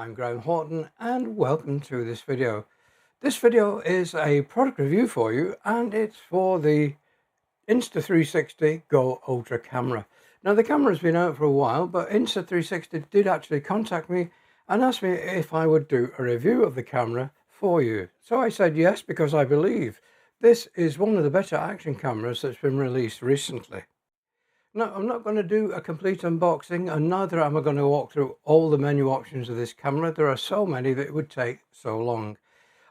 I'm Graham Horton and welcome to this video. This video is a product review for you and it's for the Insta360 GO Ultra camera. Now the camera has been out for a while, but Insta360 did actually contact me and asked me if I would do a review of the camera for you. So I said yes, because I believe this is one of the better action cameras that's been released recently. No, I'm not going to do a complete unboxing, and neither am I going to walk through all the menu options of this camera. There are so many that it would take so long.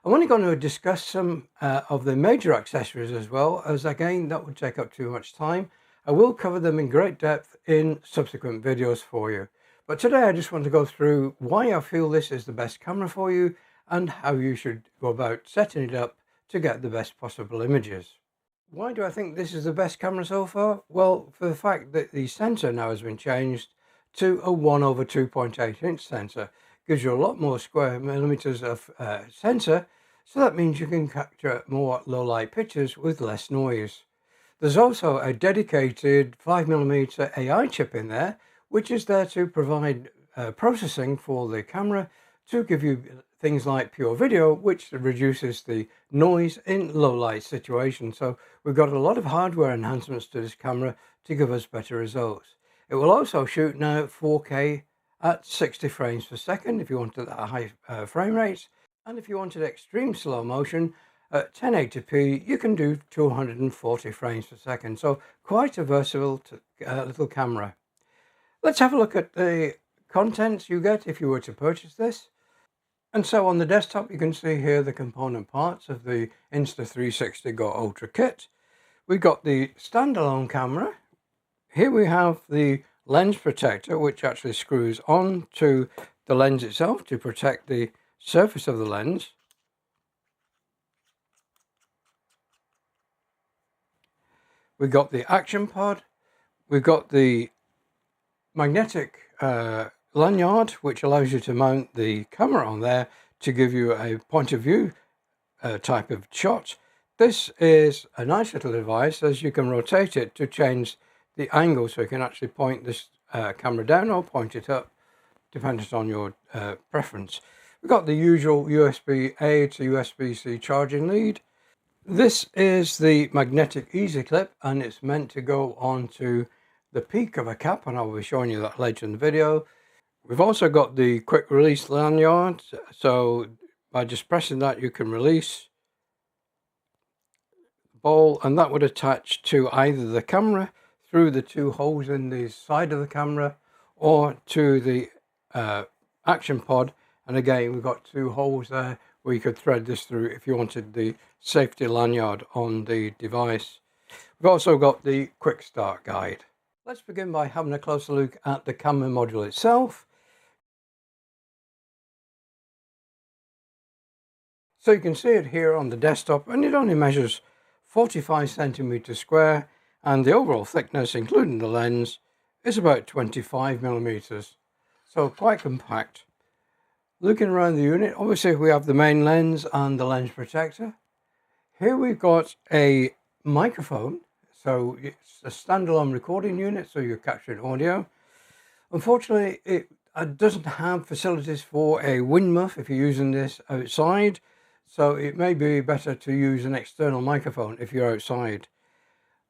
I'm only going to discuss some of the major accessories as well, as again that would take up too much time. I will cover them in great depth in subsequent videos for you. But today I just want to go through why I feel this is the best camera for you and how you should go about setting it up to get the best possible images. Why do I think this is the best camera so far? Well, for the fact that the sensor now has been changed to a 1/2.8 inch sensor. Gives you a lot more square millimeters of sensor, so that means you can capture more low light pictures with less noise. There's also a dedicated 5mm AI chip in there, which is there to provide processing for the camera to give you things like pure video, which reduces the noise in low light situations. So we've got a lot of hardware enhancements to this camera to give us better results. It will also shoot now 4K at 60 frames per second if you wanted a high frame rates, and if you wanted extreme slow motion at 1080p you can do 240 frames per second. So quite a versatile little camera. Let's have a look at the contents you get if you were to purchase this. And so on the desktop you can see here the component parts of the Insta360 GO Ultra kit. We've got the standalone camera. Here we have the lens protector, which actually screws on to the lens itself to protect the surface of the lens. We've got the action pod. We've got the magnetic lanyard, which allows you to mount the camera on there to give you a point of view type of shot. This is a nice little device, as you can rotate it to change the angle, so you can actually point this camera down or point it up, depending on your preference. We've got the usual USB-A to USB-C charging lead. This is the magnetic easy clip, and it's meant to go onto the peak of a cap, and I'll be showing you that later in the video. We've also got the quick release lanyard, so by just pressing that you can release the ball, and that would attach to either the camera through the two holes in the side of the camera or to the action pod. And again, we've got two holes there where you could thread this through if you wanted the safety lanyard on the device. We've also got the quick start guide. Let's begin by having a closer look at the camera module itself. So you can see it here on the desktop, and it only measures 45 centimeters square, and the overall thickness, including the lens, is about 25 millimeters. So quite compact. Looking around the unit, obviously we have the main lens and the lens protector. Here we've got a microphone. So it's a standalone recording unit, so you're capturing audio. Unfortunately, it doesn't have facilities for a wind muff if you're using this outside. So it may be better to use an external microphone if you're outside.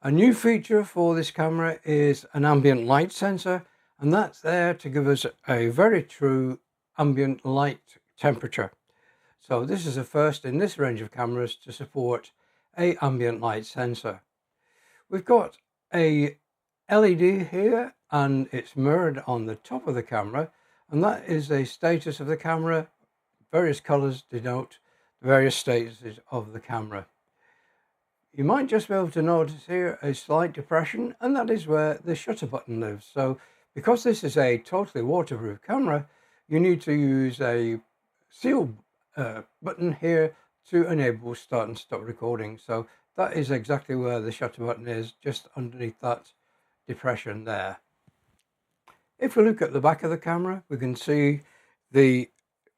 A new feature for this camera is an ambient light sensor, and that's there to give us a very true ambient light temperature. So this is a first in this range of cameras to support an ambient light sensor. We've got a LED here, and it's mirrored on the top of the camera, and that is the status of the camera. Various colors denote the various statuses of the camera. You might just be able to notice here a slight depression, and that is where the shutter button lives. So because this is a totally waterproof camera, you need to use a seal button here to enable start and stop recording. So that is exactly where the shutter button is, just underneath that depression there. If we look at the back of the camera, we can see the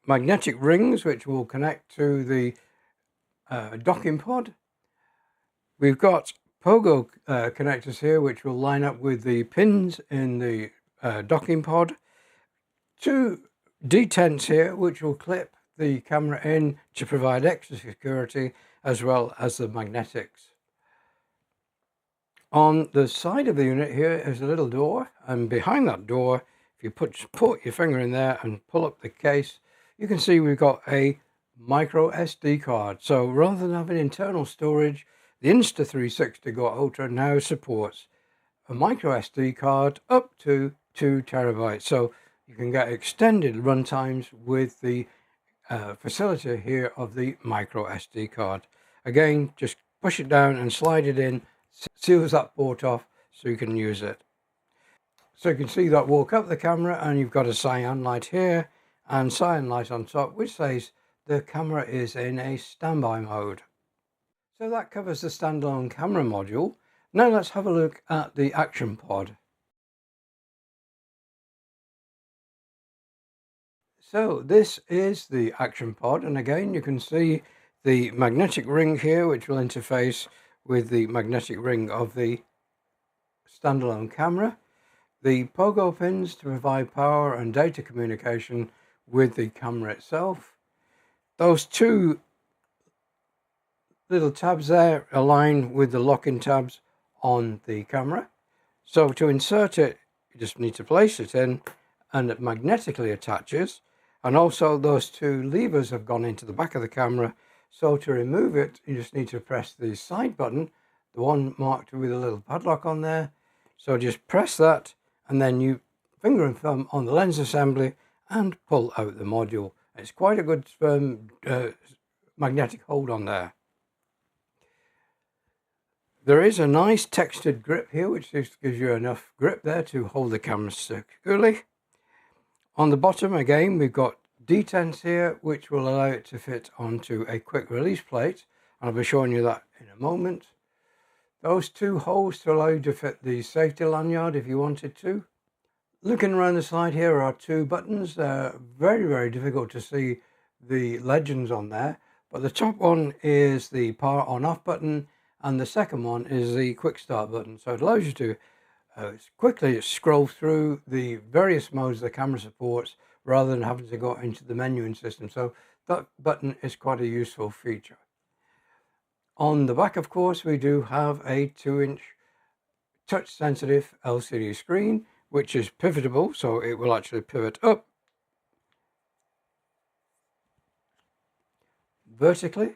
magnetic rings which will connect to the docking pod. We've got pogo connectors here which will line up with the pins in the docking pod. Two detents here which will clip the camera in to provide extra security, as well as the magnetics. On the side of the unit here is a little door, and behind that door, if you put your finger in there and pull up the case, you can see we've got a micro SD card. So rather than having internal storage, the Insta360 GO Ultra now supports a micro SD card up to 2 terabytes. So you can get extended run times with the facility here of the micro SD card. Again, just push it down and slide it in, seals that port off so you can use it. So you can see that walk up the camera, and you've got a cyan light here and cyan light on top, which says the camera is in a standby mode. So that covers the standalone camera module. Now let's have a look at the action pod. So this is the action pod, and again you can see the magnetic ring here, which will interface with the magnetic ring of the standalone camera. The pogo pins to provide power and data communication with the camera itself. Those two little tabs there align with the locking tabs on the camera. So to insert it, you just need to place it in, and it magnetically attaches. And also those two levers have gone into the back of the camera. So to remove it, you just need to press the side button, the one marked with a little padlock on there. So just press that, and then you finger and thumb on the lens assembly and pull out the module. It's quite a good magnetic hold on there. There is a nice textured grip here, which just gives you enough grip there to hold the camera securely. On the bottom, again, we've got detents here, which will allow it to fit onto a quick release plate. And I'll be showing you that in a moment. Those two holes to allow you to fit the safety lanyard if you wanted to. Looking around the side here are two buttons. They're very, very difficult to see the legends on there. But the top one is the power on off button, and the second one is the quick start button. So it allows you to quickly scroll through the various modes the camera supports rather than having to go into the menuing system. So that button is quite a useful feature. On the back, of course, we do have a 2-inch touch sensitive LCD screen, which is pivotable, so it will actually pivot up vertically.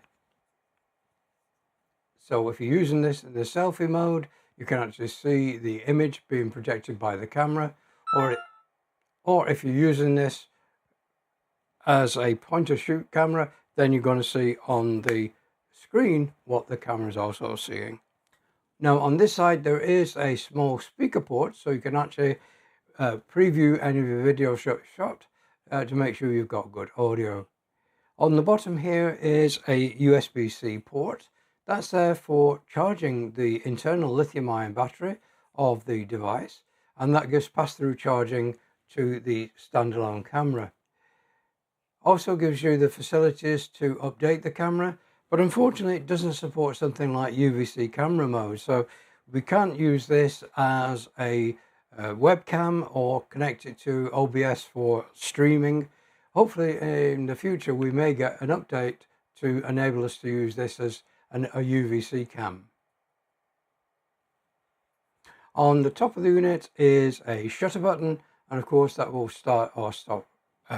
So if you're using this in the selfie mode, you can actually see the image being projected by the camera, or if you're using this as a point and shoot camera, then you're going to see on the screen what the camera is also seeing. Now on this side there is a small speaker port, so you can actually preview any of your video shot to make sure you've got good audio. On the bottom here is a USB-C port. That's there for charging the internal lithium-ion battery of the device, and that gives pass-through charging to the standalone camera. Also gives you the facilities to update the camera, but unfortunately it doesn't support something like UVC camera mode, so we can't use this as a webcam or connect it to OBS for streaming. Hopefully in the future we may get an update to enable us to use this as a UVC cam. On the top of the unit is a shutter button, and of course that will start or stop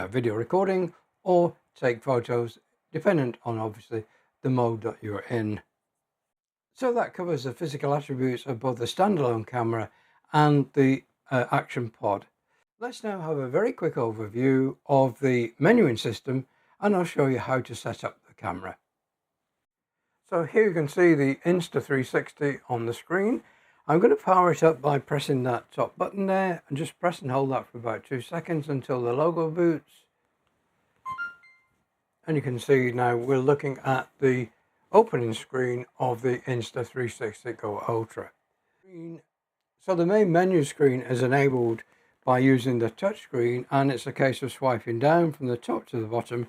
video recording or take photos, dependent on obviously the mode that you're in. So that covers the physical attributes of both the standalone camera and the action pod. Let's now have a very quick overview of the menuing system, and I'll show you how to set up the camera. So here you can see the Insta360 on the screen. I'm going to power it up by pressing that top button there, and just press and hold that for about 2 seconds until the logo boots. And you can see now we're looking at the opening screen of the Insta360 GO Ultra. So the main menu screen is enabled by using the touch screen, and it's a case of swiping down from the top to the bottom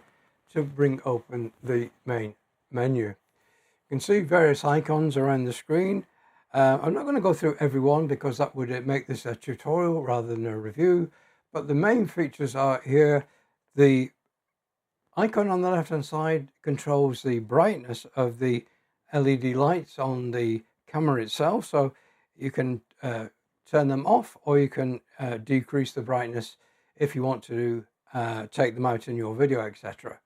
to bring open the main menu. You can see various icons around the screen. I'm not going to go through every one because that would make this a tutorial rather than a review, but the main features are here: The icon on the left hand side controls the brightness of the LED lights on the camera itself, so you can turn them off, or you can decrease the brightness if you want to take them out in your video, etc.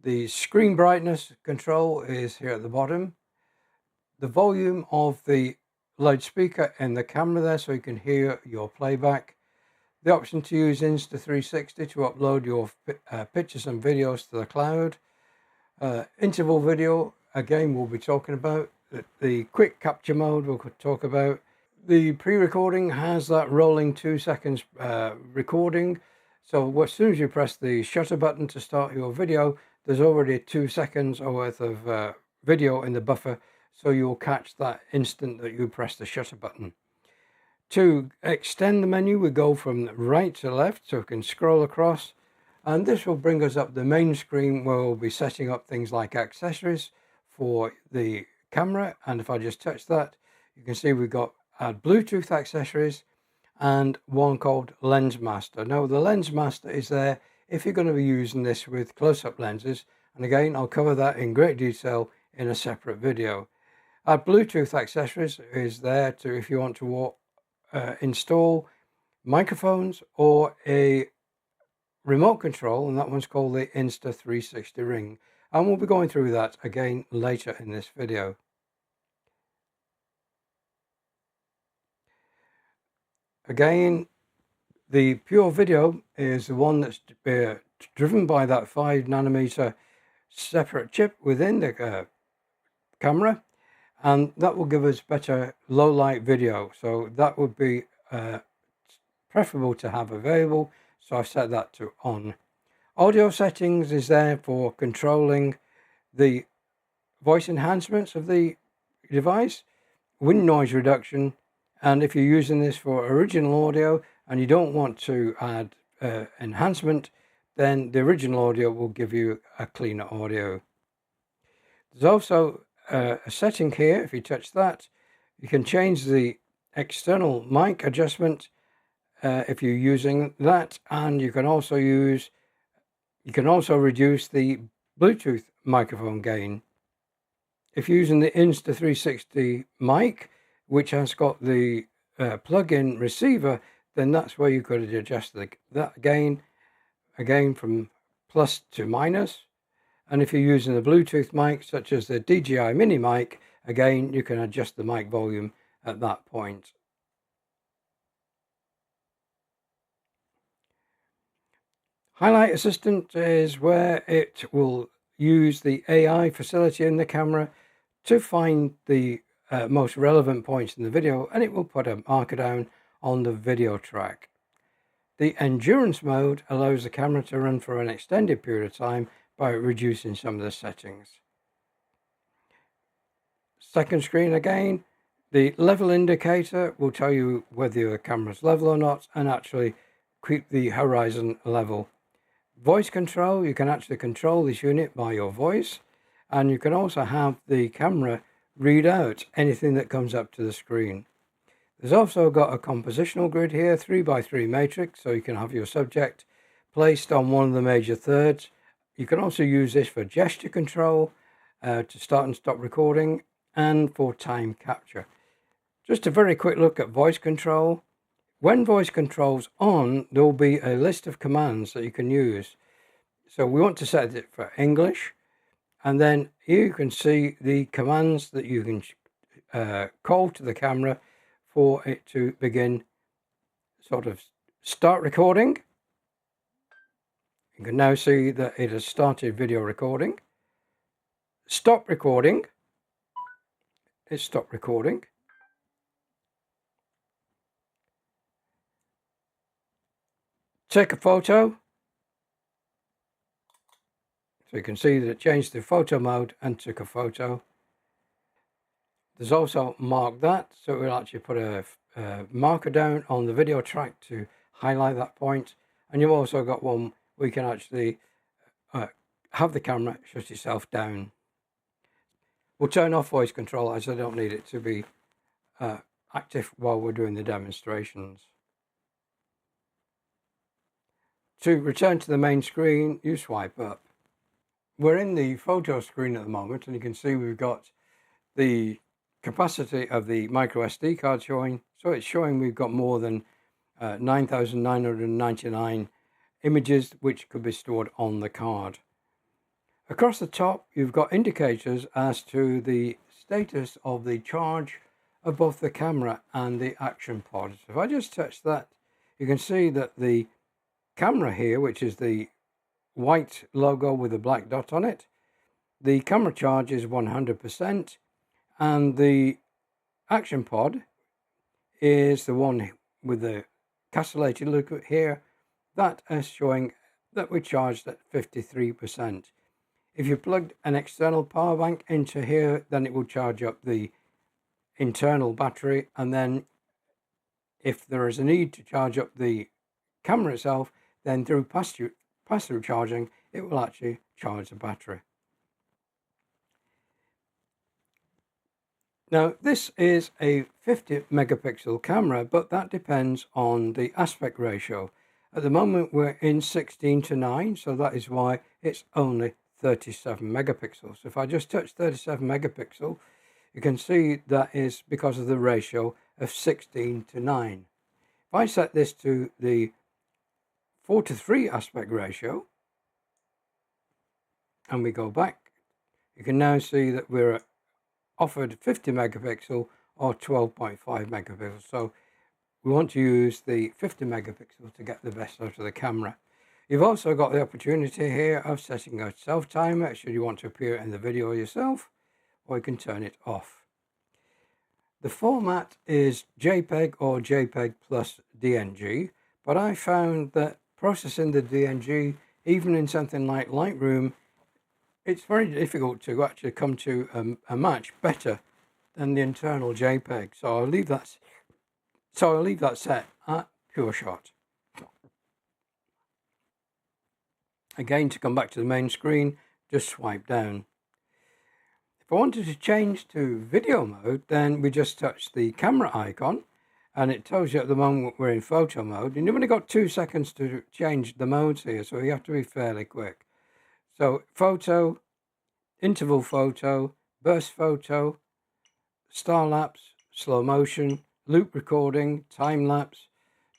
The screen brightness control is here at the bottom. The volume of the loudspeaker in the camera there, so you can hear your playback. The option to use Insta360 to upload your pictures and videos to the cloud. Interval video, again, we'll be talking about. The quick capture mode we'll talk about. The pre-recording has that rolling 2 seconds recording. So as soon as you press the shutter button to start your video, there's already 2 seconds worth of video in the buffer. So you'll catch that instant that you press the shutter button. To extend the menu, we go from right to left, so we can scroll across, and this will bring us up the main screen where we'll be setting up things like accessories for the camera. And if I just touch that, you can see we've got Bluetooth accessories and one called Lens Master. Now the Lens Master is there if you're going to be using this with close-up lenses, and again I'll cover that in great detail in a separate video. Bluetooth accessories is there to if you want to install microphones or a remote control, and that one's called the Insta360 Ring, and we'll be going through that again later in this video. Again, the pure video is the one that's driven by that 5nm separate chip within the camera, and that will give us better low light video, so that would be preferable to have available, so I've set that to on. Audio settings is there for controlling the voice enhancements of the device, wind noise reduction, and if you're using this for original audio and you don't want to add enhancement, then the original audio will give you a cleaner audio. There's also a setting here. If you touch that, you can change the external mic adjustment if you're using that, and you can also reduce the Bluetooth microphone gain. If you're using the Insta360 mic, which has got the plug-in receiver, then that's where you could adjust that gain again from plus to minus. And if you're using a Bluetooth mic, such as the DJI Mini mic, again, you can adjust the mic volume at that point. Highlight Assistant is where it will use the AI facility in the camera to find the most relevant points in the video, and it will put a marker down on the video track. The Endurance mode allows the camera to run for an extended period of time by reducing some of the settings. Second screen again, the level indicator will tell you whether your camera's level or not, and actually keep the horizon level. Voice control, you can actually control this unit by your voice, and you can also have the camera read out anything that comes up to the screen. There's also got a compositional grid here, 3x3 matrix, so you can have your subject placed on one of the major thirds. You can also use this for gesture control, to start and stop recording, and for time capture. Just a very quick look at voice control. When voice control's on, there will be a list of commands that you can use. So we want to set it for English, and then here you can see the commands that you can call to the camera for it to begin sort of start recording. You can now see that it has started video recording. Stop recording. It stopped recording. Take a photo. So you can see that it changed to photo mode and took a photo. There's also mark that, so it will actually put a marker down on the video track to highlight that point. And you've also got one where you can actually have the camera shut itself down. We'll turn off voice control as I don't need it to be active while we're doing the demonstrations. To return to the main screen, you swipe up. We're in the photo screen at the moment, and you can see we've got the capacity of the micro SD card showing. So it's showing we've got more than 9,999 images which could be stored on the card. Across the top, you've got indicators as to the status of the charge of both the camera and the action pod. So if I just touch that, you can see that the camera here, which is the white logo with a black dot on it, the camera charge is 100%, and the action pod is the one with the castellated look here, that is showing that we're charged at 53%. If you plugged an external power bank into here, then it will charge up the internal battery, and then if there is a need to charge up the camera itself, then through pass-through charging, it will actually charge the battery. Now, this is a 50 megapixel camera, but that depends on the aspect ratio. At the moment, we're in 16:9, so that is why it's only 37 megapixels. So if I just touch 37 megapixel, you can see that is because of the ratio of 16:9. If I set this to the 4:3 aspect ratio, and we go back, you can now see that we're offered 50 megapixel or 12.5 megapixels. So we want to use the 50 megapixel to get the best out of the camera. You've also got the opportunity here of setting a self timer should you want to appear in the video yourself, or you can turn it off. The format is JPEG or JPEG plus DNG, but I found that processing the DNG, even in something like Lightroom, it's very difficult to actually come to a match better than the internal JPEG. So I'll leave that set at PureShot. Again, to come back to the main screen, just swipe down. If I wanted to change to video mode, then we just touch the camera icon, and it tells you at the moment we're in photo mode, and you've only got 2 seconds to change the modes here, so you have to be fairly quick. So photo, interval photo, burst photo, star lapse, slow motion, loop recording, time lapse,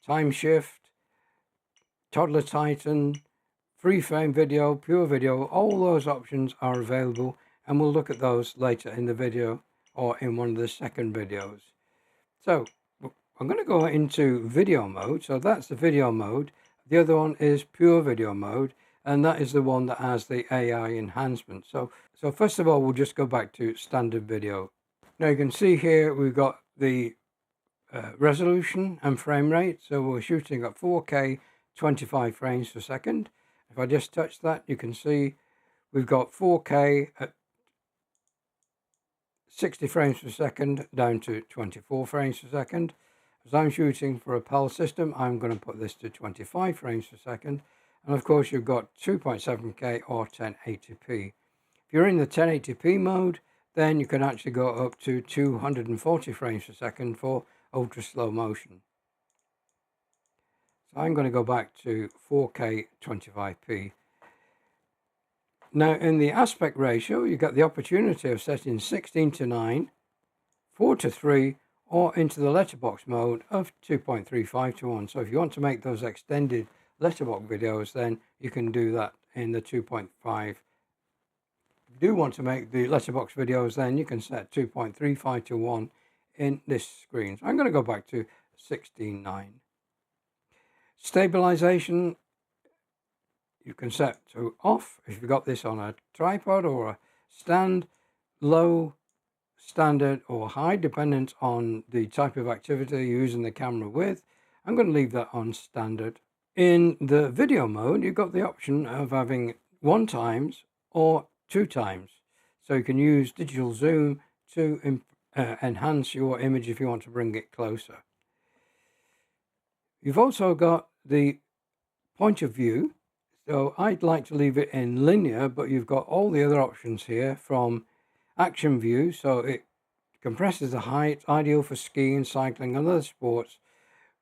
time shift, toddler titan, free frame video, pure video, all those options are available, and we'll look at those later in the video or in one of the second videos. So I'm going to go into video mode. So that's the video mode. The other one is pure video mode, and that is the one that has the AI enhancement. So first of all, we'll just go back to standard video. Now you can see here we've got the resolution and frame rate. So we're shooting at 4K 25 frames per second. If I just touch that, you can see we've got 4K at 60 frames per second down to 24 frames per second. As I'm shooting for a PAL system, I'm going to put this to 25 frames per second. And of course, you've got 2.7K or 1080p. If you're in the 1080p mode, then you can actually go up to 240 frames per second for ultra slow motion. So I'm going to go back to 4K 25p. Now in the aspect ratio, you get the opportunity of setting 16:9, 4:3, or into the letterbox mode of 2.35:1. So if you want to make those extended letterbox videos, then you can do that in the 2.5. If you do want to make the letterbox videos, then you can set 2.35:1 in this screen. So I'm going to go back to 16:9. Stabilization, you can set to off if you've got this on a tripod or a stand, low, standard or high, dependent on the type of activity you're using the camera with. I'm going to leave that on standard. In the video mode, you've got the option of having 1 times or 2 times. So you can use digital zoom to enhance your image if you want to bring it closer. You've also got the point of view. So I'd like to leave it in linear, but you've got all the other options here from action view. So it compresses the height, ideal for skiing, cycling and other sports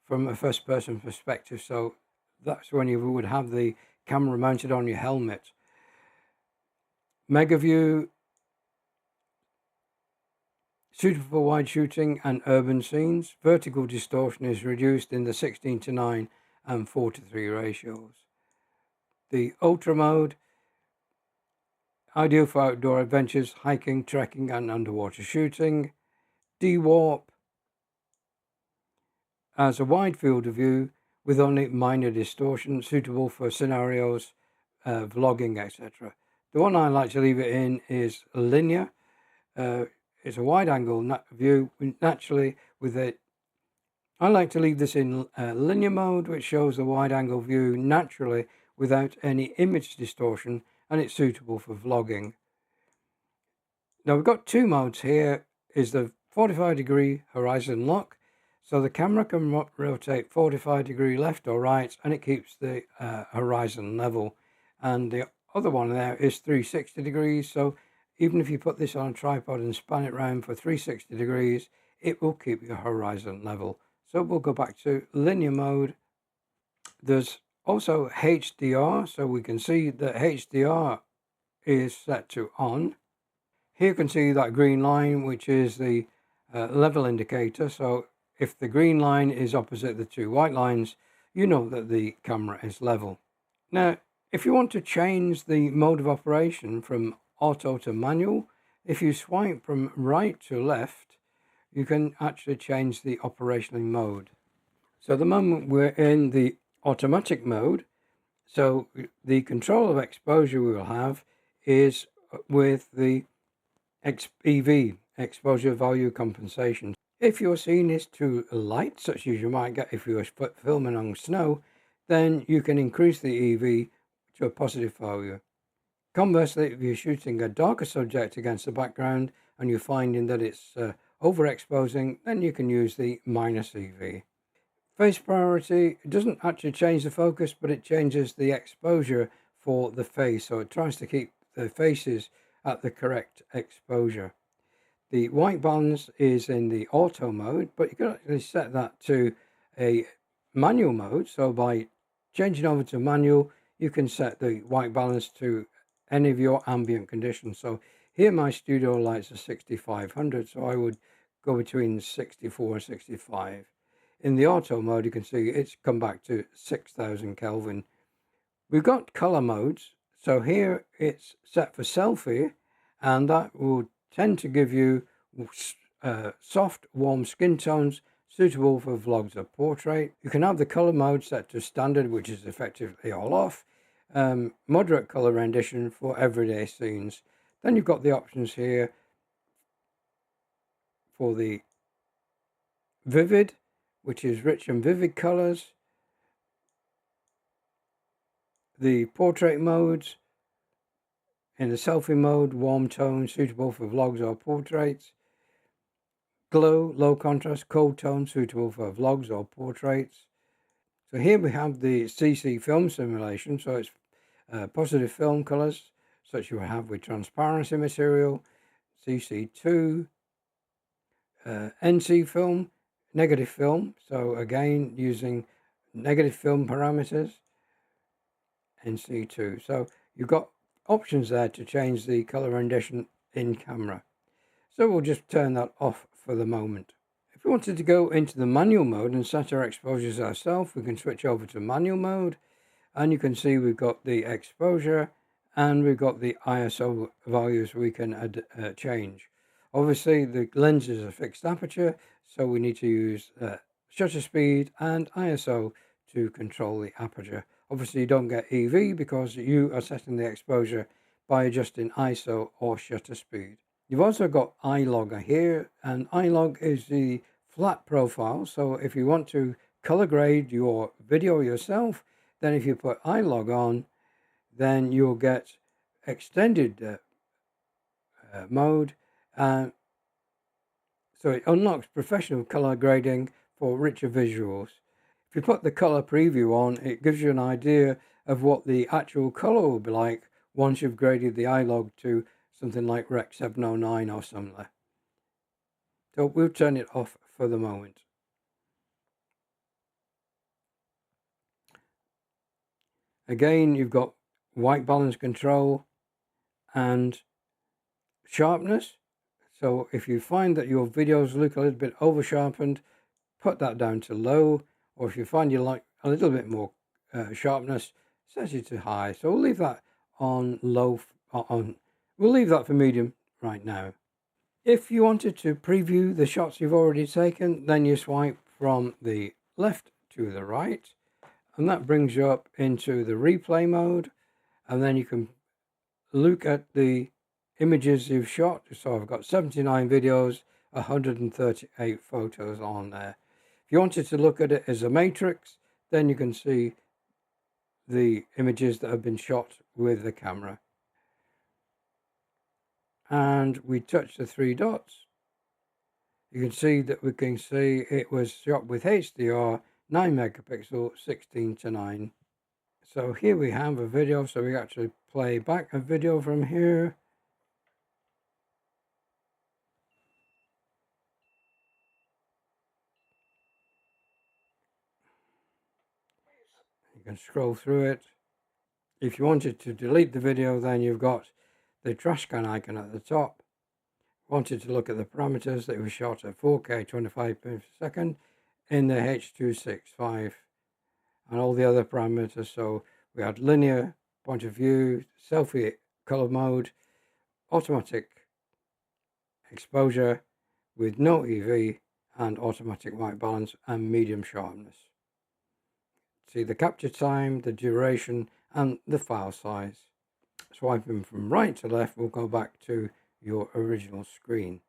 from a first person perspective. So That's when you would have the camera mounted on your helmet. Mega view, suitable for wide shooting and urban scenes. Vertical distortion is reduced in the 16:9 and 4:3 ratios. The ultra mode, ideal for outdoor adventures, hiking, trekking and underwater shooting. De-warp has a wide field of view with only minor distortion, suitable for scenarios, vlogging, etc. The one I like to leave it in is linear. It's a wide angle view naturally with it. I like to leave this in linear mode, which shows the wide angle view naturally without any image distortion, and it's suitable for vlogging. Now we've got two modes here. Is the 45-degree horizon lock, so the camera can rotate 45-degree left or right and it keeps the horizon level. And the other one there is 360 degrees, so even if you put this on a tripod and span it around for 360 degrees, it will keep your horizon level. So we'll go back to linear mode. There's also HDR, so we can see that HDR is set to on. Here you can see that green line, which is the level indicator. So if the green line is opposite the two white lines, you know that the camera is level. Now, if you want to change the mode of operation from auto to manual, if you swipe from right to left, you can actually change the operational mode. So at the moment we're in the automatic mode. So the control of exposure we will have is with the EV, exposure value compensation. If your scene is too light, such as you might get if you were filming on snow, then you can increase the EV to a positive value. Conversely, if you're shooting a darker subject against the background and you're finding that it's overexposing, then you can use the minus EV. Face priority, it doesn't actually change the focus, but it changes the exposure for the face. So it tries to keep the faces at the correct exposure. The white balance is in the auto mode, but you can actually set that to a manual mode. So by changing over to manual, you can set the white balance to any of your ambient conditions. So here my studio lights are 6500, so I would go between 64 and 65. In the auto mode, you can see it's come back to 6000 Kelvin. We've got color modes. So here it's set for selfie, and that will tend to give you soft, warm skin tones suitable for vlogs or portrait. You can have the color mode set to standard, which is effectively all off. Moderate color rendition for everyday scenes. Then you've got the options here for the vivid, which is rich and vivid colors. The portrait modes. In the selfie mode, warm tone, suitable for vlogs or portraits. Glow, low contrast, cold tone, suitable for vlogs or portraits. So here we have the CC film simulation. So it's positive film colors, such you have with transparency material. CC2, NC film, negative film. So again, using negative film parameters. NC2. So you've got options there to change the color rendition in camera. So we'll just turn that off for the moment. If we wanted to go into the manual mode and set our exposures ourselves, we can switch over to manual mode, and you can see we've got the exposure and we've got the ISO values we can change. Obviously the lens is a fixed aperture, so we need to use shutter speed and ISO to control the aperture. Obviously you don't get EV because you are setting the exposure by adjusting ISO or shutter speed. You've also got iLog here, and iLog is the flat profile. So if you want to color grade your video yourself, then if you put iLog on, then you'll get extended mode. So it unlocks professional color grading for richer visuals. If you put the color preview on, it gives you an idea of what the actual color will be like once you've graded the iLog to something like Rec 709 or similar. So we'll turn it off for the moment. Again, you've got white balance control and sharpness. So if you find that your videos look a little bit over sharpened, put that down to low, or if you find you like a little bit more sharpness, set it to high. So we'll leave that on low, we'll leave that for medium right now. If you wanted to preview the shots you've already taken, then you swipe from the left to the right, and that brings you up into the replay mode, and then you can look at the images you've shot. So I've got 79 videos, 138 photos on there. If you wanted to look at it as a matrix, then you can see the images that have been shot with the camera. And we touch the three dots. You can see that we can see it was shot with HDR 9 megapixel 16:9. So here we have a video, so we actually play back a video from here. You can scroll through it. If you wanted to delete the video, then you've got the trash can icon at the top. Wanted to look at the parameters, that was shot at 4K 25 frames per second in the H.265 and all the other parameters. So we had linear point of view, selfie color mode, automatic exposure with no EV, and automatic white balance and medium sharpness. See the capture time, the duration, and the file size. Swiping from right to left will go back to your original screen.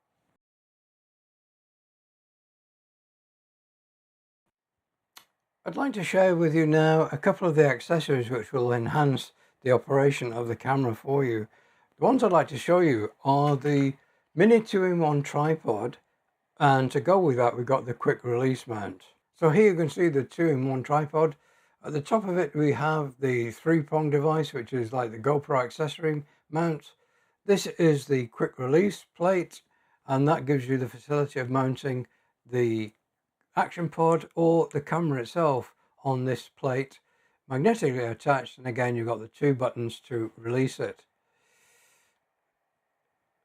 I'd like to share with you now a couple of the accessories which will enhance the operation of the camera for you. The ones I'd like to show you are the mini 2-in-1 tripod, and to go with that we've got the quick release mount. So here you can see the 2-in-1 tripod. At the top of it we have the 3-prong device, which is like the GoPro accessory mount. This is the quick release plate, and that gives you the facility of mounting the action pod or the camera itself on this plate, magnetically attached, and again you've got the 2 buttons to release it.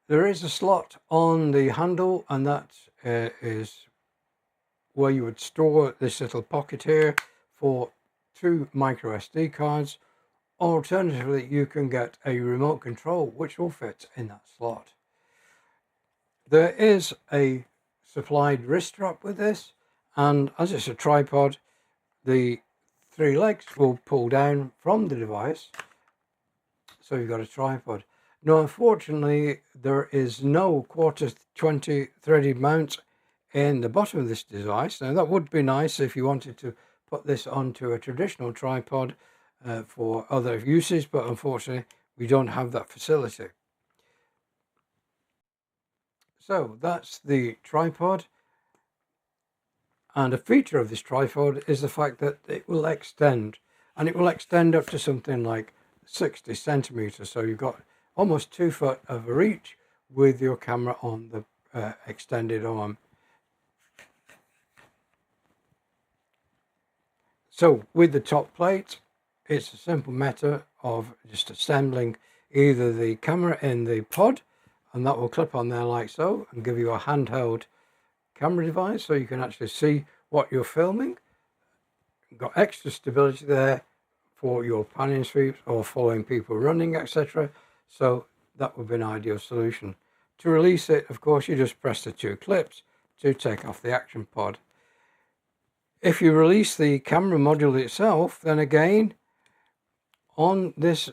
There is a slot on the handle, and that is where you would store this little pocket here for 2 micro SD cards. Alternatively, you can get a remote control which will fit in that slot. There is a supplied wrist strap with this, and as it's a tripod, the 3 legs will pull down from the device, so you've got a tripod. Now unfortunately there is no 1/4-20 threaded mount in the bottom of this device. Now that would be nice if you wanted to put this onto a traditional tripod for other uses, but unfortunately we don't have that facility. So that's the tripod, and a feature of this tripod is the fact that it will extend, and it will extend up to something like 60 centimeters. So you've got almost 2 foot of reach with your camera on the extended arm. So with the top plate, it's a simple matter of just assembling either the camera in the pod, and that will clip on there like so and give you a handheld camera device, so you can actually see what you're filming. You've got extra stability there for your panning sweeps or following people running, etc. So that would be an ideal solution. To release it, of course, you just press the 2 clips to take off the action pod. If you release the camera module itself, then again on this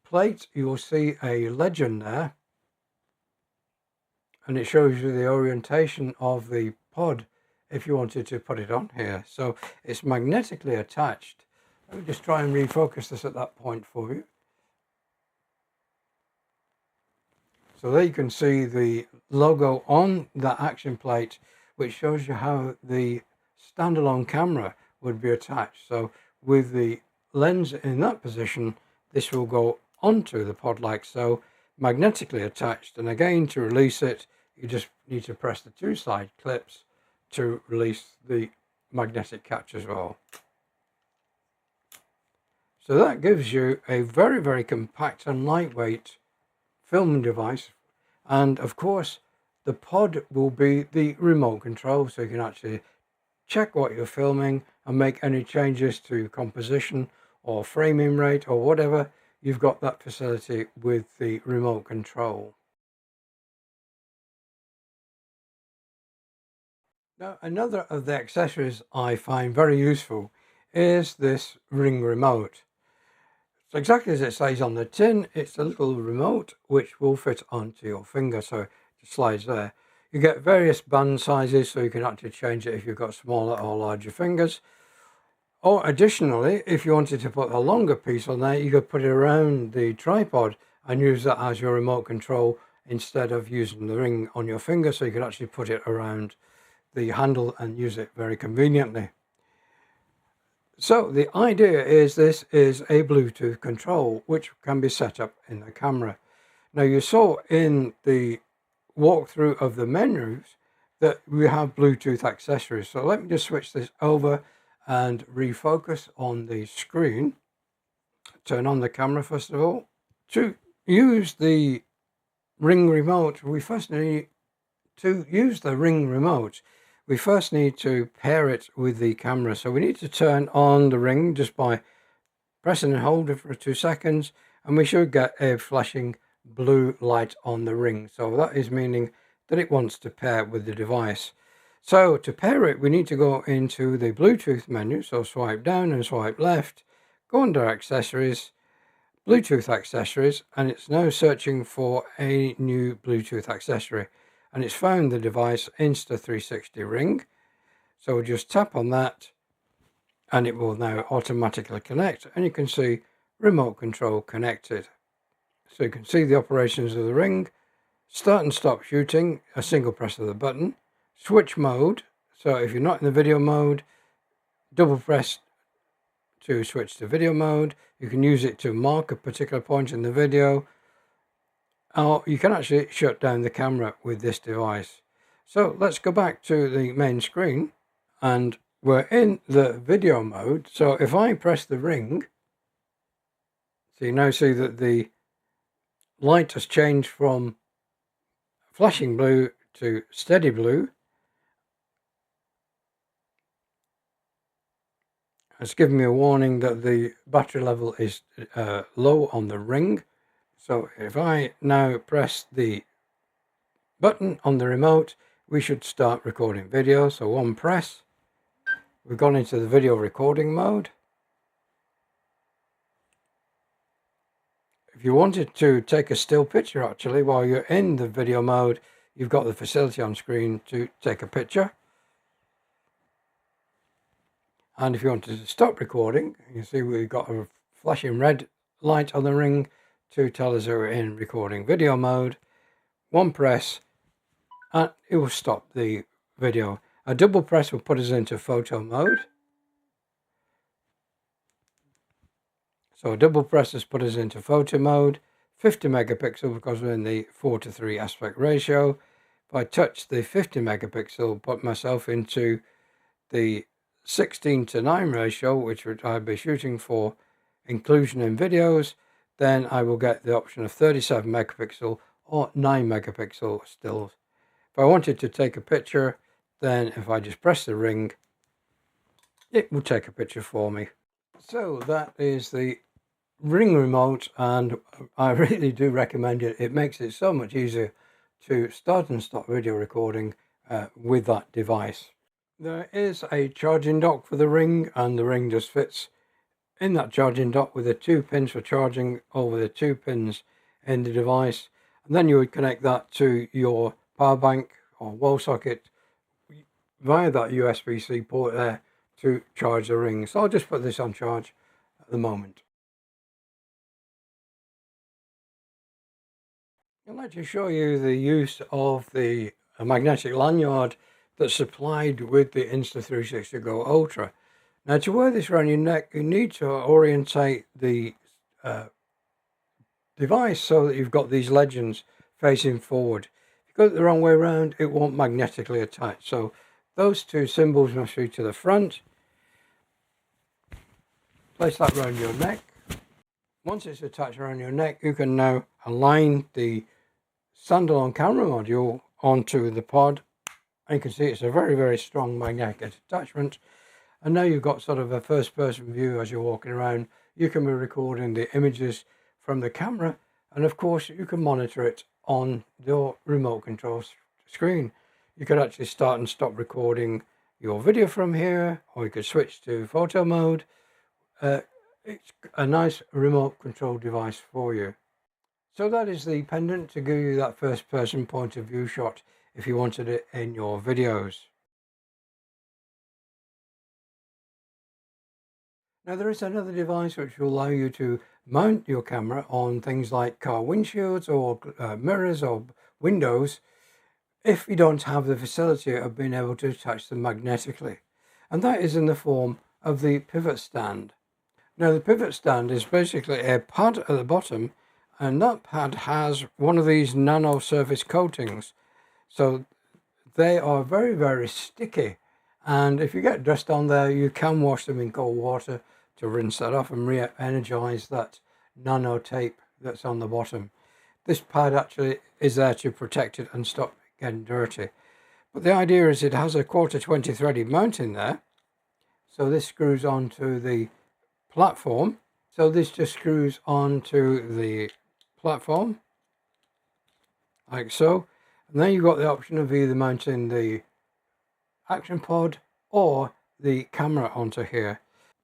plate you will see a legend there, and it shows you the orientation of the pod if you wanted to put it on here. So it's magnetically attached. Let me just try and refocus this at that point for you. So there you can see the logo on that action plate, which shows you how the standalone camera would be attached. So with the lens in that position, this will go onto the pod like so, magnetically attached. And again, to release it, you just need to press the 2 side clips to release the magnetic catch as well. So that gives you a very, very compact and lightweight filming device. And of course, the pod will be the remote control, so you can actually check what you're filming and make any changes to composition or framing rate or whatever. You've got that facility with the remote control. Now, another of the accessories I find very useful is this ring remote. So exactly as it says on the tin, it's a little remote which will fit onto your finger, so it just slides there. You get various band sizes, so you can actually change it if you've got smaller or larger fingers. Or additionally, if you wanted to put a longer piece on there, you could put it around the tripod and use that as your remote control instead of using the ring on your finger, so you could actually put it around the handle and use it very conveniently. So the idea is this is a Bluetooth control which can be set up in the camera. Now you saw in the walkthrough of the menus that we have Bluetooth accessories. So let me just switch this over and refocus on the screen. Turn on the camera first of all. To use the ring remote, we first need to pair it with the camera. So we need to turn on the ring just by pressing and holding for 2 seconds, and we should get a flashing blue light on the ring. So that is meaning that it wants to pair with the device. So to pair it, we need to go into the Bluetooth menu. So swipe down and swipe left, go under accessories, Bluetooth accessories, and it's now searching for a new Bluetooth accessory. And it's found the device Insta360 ring. So we'll just tap on that and it will now automatically connect, and you can see remote control connected. So you can see the operations of the ring, start and stop shooting, a single press of the button, switch mode. So if you're not in the video mode, double press to switch to video mode. You can use it to mark a particular point in the video, or you can actually shut down the camera with this device. So let's go back to the main screen, and we're in the video mode. So if I press the ring, so you now see that the light has changed from flashing blue to steady blue. It's giving me a warning that the battery level is low on the ring. So if I now press the button on the remote, we should start recording video. So one press, we've gone into the video recording mode. If you wanted to take a still picture actually while you're in the video mode, you've got the facility on screen to take a picture. And if you wanted to stop recording, you see we've got a flashing red light on the ring to tell us we're in recording video mode. One press and it will stop the video. A double press will put us into photo mode. So a double press has put us into photo mode, 50 megapixel because we're in the 4:3 aspect ratio. If I touch the 50 megapixel, put myself into the 16:9 ratio, which I'd be shooting for inclusion in videos, then I will get the option of 37 megapixel or 9 megapixel stills. If I wanted to take a picture, then if I just press the ring, it will take a picture for me. So that is the ring remote, and I really do recommend it. It makes it so much easier to start and stop video recording with that device. There is a charging dock for the ring, and the ring just fits in that charging dock with the 2 pins for charging over the 2 pins in the device. And then you would connect that to your power bank or wall socket via that USB-C port there to charge the ring. So I'll just put this on charge at the moment. I'd like to show you the use of the magnetic lanyard that's supplied with the Insta360 GO Ultra. Now to wear this around your neck, you need to orientate the device so that you've got these legends facing forward. If you go the wrong way around, it won't magnetically attach. So those 2 symbols must be to the front. Place that around your neck Once it's attached around your neck, you can now align the standalone camera module onto the pod. And you can see it's a very, very strong magnetic attachment. And now you've got sort of a first-person view as you're walking around. You can be recording the images from the camera, and of course you can monitor it on your remote control screen. You could actually start and stop recording your video from here, or you could switch to photo mode. It's a nice remote control device for you. So that is the Pendant, to give you that first-person point of view shot if you wanted it in your videos. Now there is another device which will allow you to mount your camera on things like car windshields or mirrors or windows if you don't have the facility of being able to attach them magnetically. And that is in the form of the pivot stand. Now the pivot stand is basically a pad at the bottom, and that pad has one of these nano surface coatings. So they are very, very sticky. And if you get dust on there, you can wash them in cold water to rinse that off and re-energize that nano tape that's on the bottom. This pad actually is there to protect it and stop it getting dirty. But the idea is it has a 1/4 threaded mount in there. So this screws onto the platform. So this just screws onto the platform like so. And then you've got the option of either mounting the action pod or the camera onto here.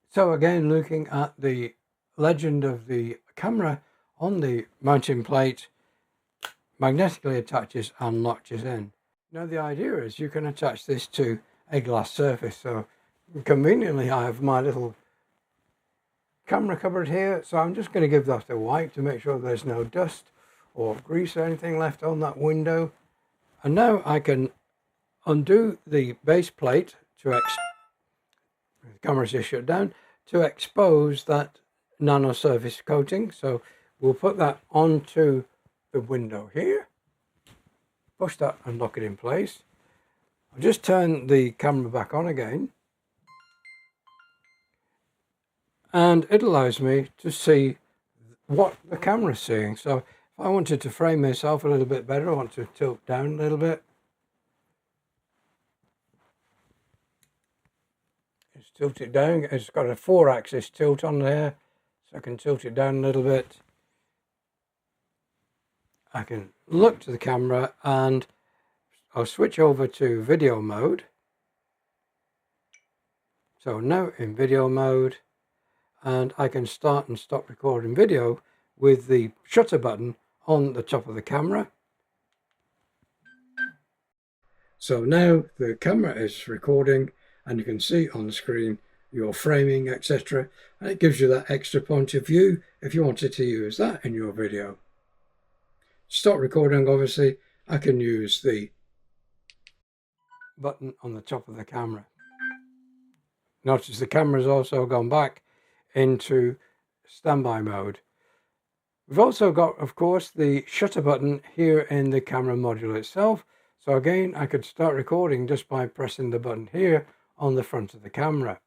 So again, looking at the legend of the camera on the mounting plate, magnetically attaches and latches in. Now the idea is you can attach this to a glass surface. So conveniently I have my little camera cupboard here, so I'm just going to give that a wipe to make sure there's no dust or grease or anything left on that window. And now I can undo the base plate to the camera's just shut down, to expose that nano surface coating. So we'll put that onto the window here, push that and lock it in place. I'll just turn the camera back on again, and it allows me to see what the camera's seeing. So if I wanted to frame myself a little bit better, I want to tilt down a little bit. Just tilt it down. It's got a 4-axis tilt on there, so I can tilt it down a little bit. I can look to the camera and I'll switch over to video mode. So now in video mode, and I can start and stop recording video with the shutter button on the top of the camera. So now the camera is recording, and you can see on the screen your framing, etc. And it gives you that extra point of view if you wanted to use that in your video. Stop recording, obviously, I can use the button on the top of the camera. Notice the camera's also gone back into standby mode. We've also got, of course, the shutter button here in the camera module itself. So again, I could start recording just by pressing the button here on the front of the camera.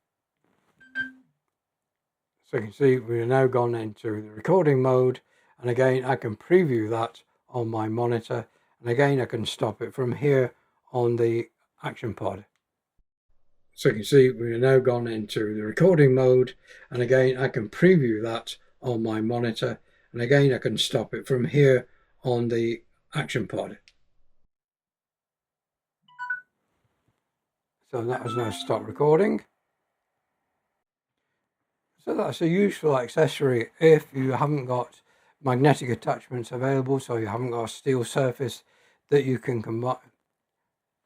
So you can see we're now gone into the recording mode, and again I can preview that on my monitor, and again I can stop it from here on the action pod. So you can see we're now gone into the recording mode, and again I can preview that on my monitor, and again I can stop it from here on the action pod. So that has now stopped recording. So that's a useful accessory if you haven't got magnetic attachments available, so you haven't got a steel surface that you can combine.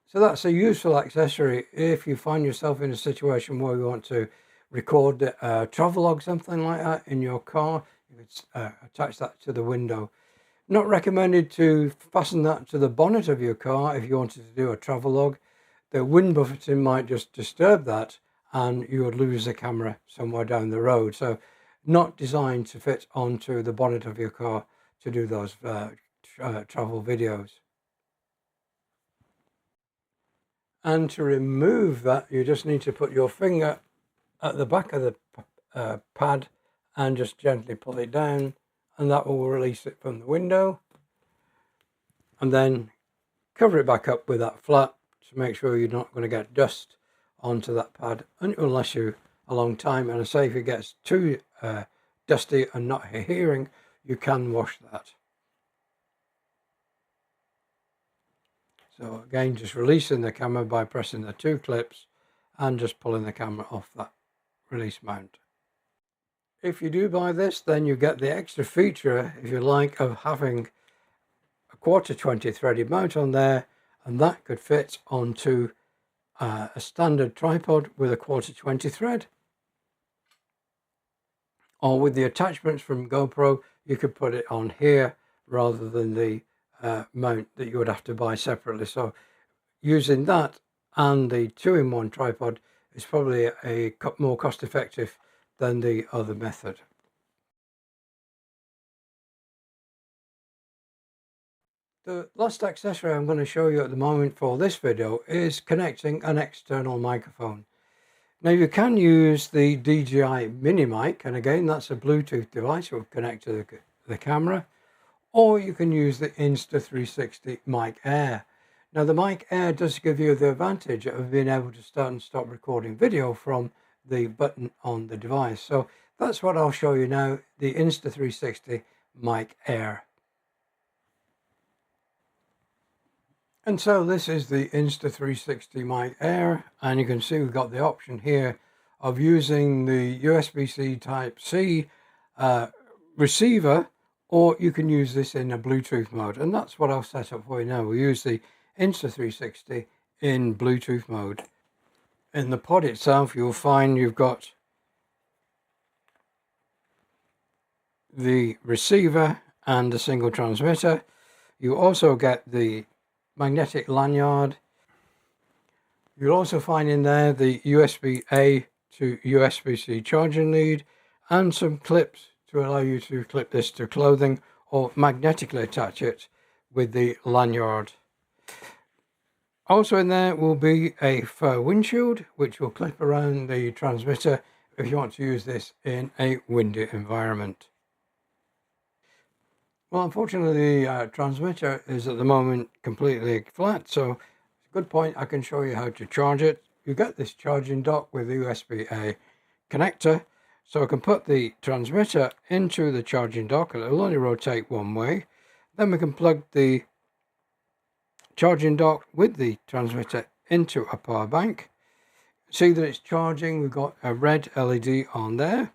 So that's a useful accessory if you find yourself in a situation where you want to record a travelogue, something like that, in your car. You could attach that to the window. Not recommended to fasten that to the bonnet of your car if you wanted to do a travelogue. The wind buffeting might just disturb that, and you would lose the camera somewhere down the road. So not designed to fit onto the bonnet of your car to do those travel videos. And to remove that, you just need to put your finger at the back of the pad and just gently pull it down, and that will release it from the window. And then cover it back up with that flap to make sure you're not going to get dust onto that pad unless you a long time. And I say if it gets too dusty and not adhering, you can wash that. So again, just releasing the camera by pressing the two clips and just pulling the camera off that release mount. If you do buy this, then you get the extra feature, if you like, of having a 1/4-20 threaded mount on there, and that could fit onto a standard tripod with a 1/4-20 thread. Or with the attachments from GoPro, you could put it on here rather than the mount that you would have to buy separately. So using that and the 2-in-1 tripod is probably a more cost effective than the other method. The last accessory I'm going to show you at the moment for this video is connecting an external microphone. Now you can use the DJI mini mic, and again that's a Bluetooth device that will connect to the camera, or you can use the Insta360 Mic Air. Now the Mic Air does give you the advantage of being able to start and stop recording video from the button on the device. So that's what I'll show you now, the Insta360 Mic Air. And so this is the Insta360 Mic Air, and you can see we've got the option here of using the USB-C Type-C receiver, or you can use this in a Bluetooth mode, and that's what I'll set up for you now. We'll use the Insta360 in Bluetooth mode. In the pod itself, you'll find you've got the receiver and a single transmitter. You also get the magnetic lanyard. You'll also find in there the USB-A to USB-C charging lead and some clips to allow you to clip this to clothing or magnetically attach it with the lanyard. Also in there will be a fur windshield which will clip around the transmitter if you want to use this in a windy environment. Well, unfortunately the transmitter is at the moment completely flat, so it's a good point. I can show you how to charge it. You get this charging dock with the USB-A connector, so I can put the transmitter into the charging dock and it'll only rotate one way. Then we can plug the charging dock with the transmitter into a power bank. See that it's charging. We've got a red LED on there.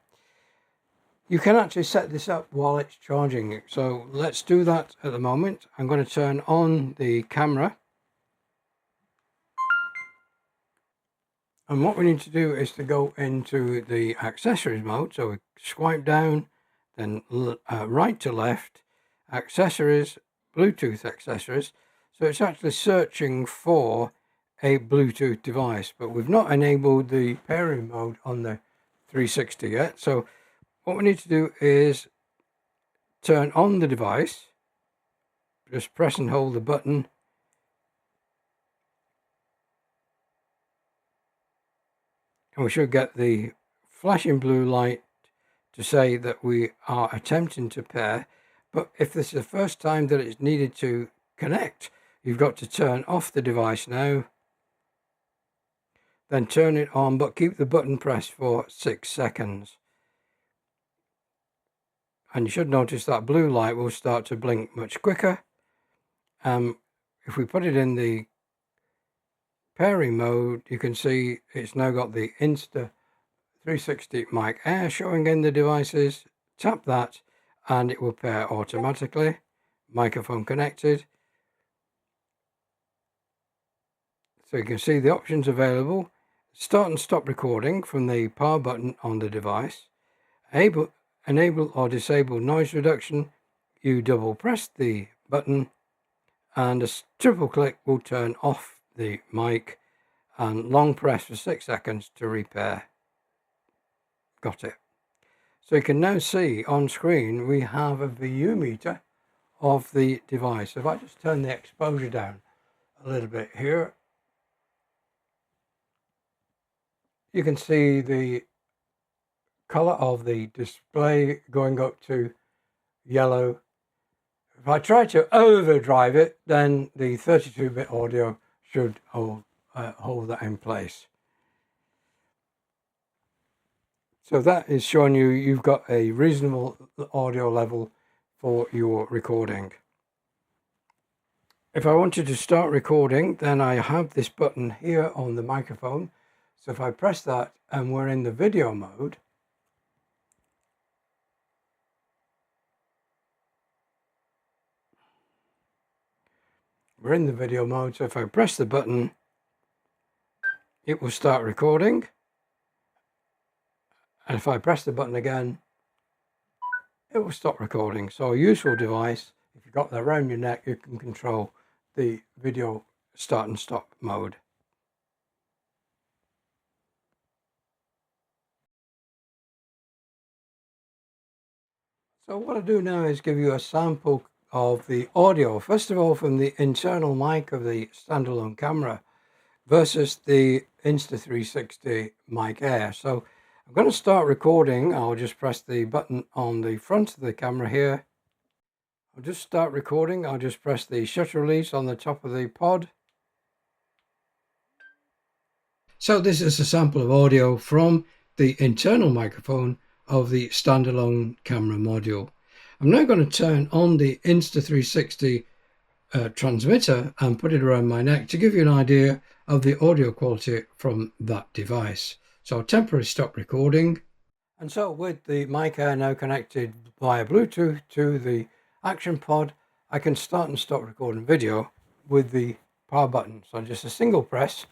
You can actually set this up while it's charging, so let's do that at the moment. I'm going to turn on the camera, and what we need to do is to go into the accessories mode. So we swipe down, then right to left, accessories, Bluetooth accessories. So it's actually searching for a Bluetooth device, but we've not enabled the pairing mode on the 360 yet. So what we need to do is turn on the device, just press and hold the button, and we should get the flashing blue light to say that we are attempting to pair. But if this is the first time that it's needed to connect, you've got to turn off the device now, then turn it on, but keep the button pressed for 6 seconds. And you should notice that blue light will start to blink much quicker. If we put it in the pairing mode, you can see it's now got the Insta360 Mic Air showing in the devices. Tap that and it will pair automatically. Microphone connected. So you can see the options available. Start and stop recording from the power button on the device. Enable or disable noise reduction. You double press the button and a triple click will turn off the mic, and long press for 6 seconds to repair. Got it. So you can now see on screen we have a VU meter of the device. If I just turn the exposure down a little bit here, you can see the color of the display going up to yellow. If I try to overdrive it, then the 32-bit audio should hold that in place. So that is showing you've got a reasonable audio level for your recording. If I wanted to start recording, then I have this button here on the microphone. So if I press that and we're in the video mode, so if I press the button, it will start recording. And if I press the button again, it will stop recording. So a useful device. If you've got that around your neck, you can control the video start and stop mode. So what I do now is give you a sample of the audio, first of all from the internal mic of the standalone camera versus the Insta360 Mic Air. So I'm going to start recording. I'll just press the button on the front of the camera here. I'll just start recording. I'll just press the shutter release on the top of the pod. So this is a sample of audio from the internal microphone of the standalone camera module. I'm now going to turn on the Insta360 transmitter and put it around my neck to give you an idea of the audio quality from that device. So I'll temporarily stop recording. And so with the Mic Air now connected via Bluetooth to the action pod, I can start and stop recording video with the power button. So just a single press,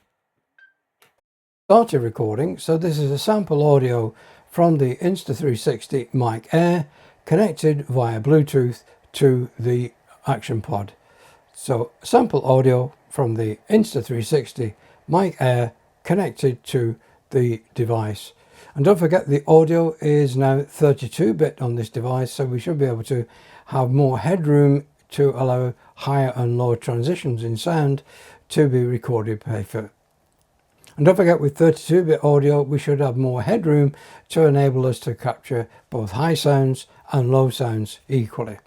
started recording. So this is a sample audio from the Insta360 Mic Air connected via Bluetooth to the action pod. So sample audio from the Insta360 Mic Air connected to the device. And don't forget, the audio is now 32-bit on this device, so we should be able to have more headroom to allow higher and lower transitions in sound to be recorded perfectly. And don't forget, with 32-bit audio, we should have more headroom to enable us to capture both high sounds and low sounds equally.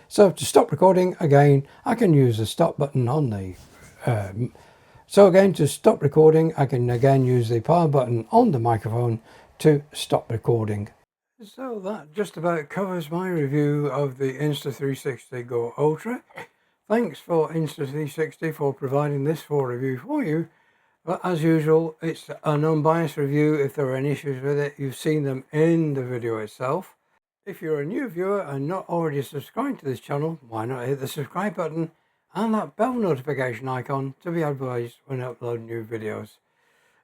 So to stop recording, again, I can use the stop button on the... So again, to stop recording, I can again use the power button on the microphone to stop recording. So that just about covers my review of the Insta360 GO Ultra. Thanks for Insta360 for providing this full review for you. But as usual, it's an unbiased review. If there are any issues with it, you've seen them in the video itself. If you're a new viewer and not already subscribed to this channel, why not hit the subscribe button and that bell notification icon to be advised when I upload new videos.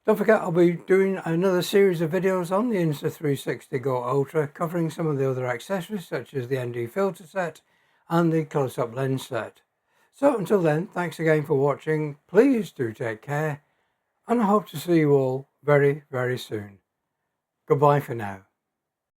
Don't forget, I'll be doing another series of videos on the Insta360 GO Ultra covering some of the other accessories such as the ND filter set and the close-up lens set. So until then, thanks again for watching. Please do take care, and I hope to see you all very, very soon. Goodbye for now.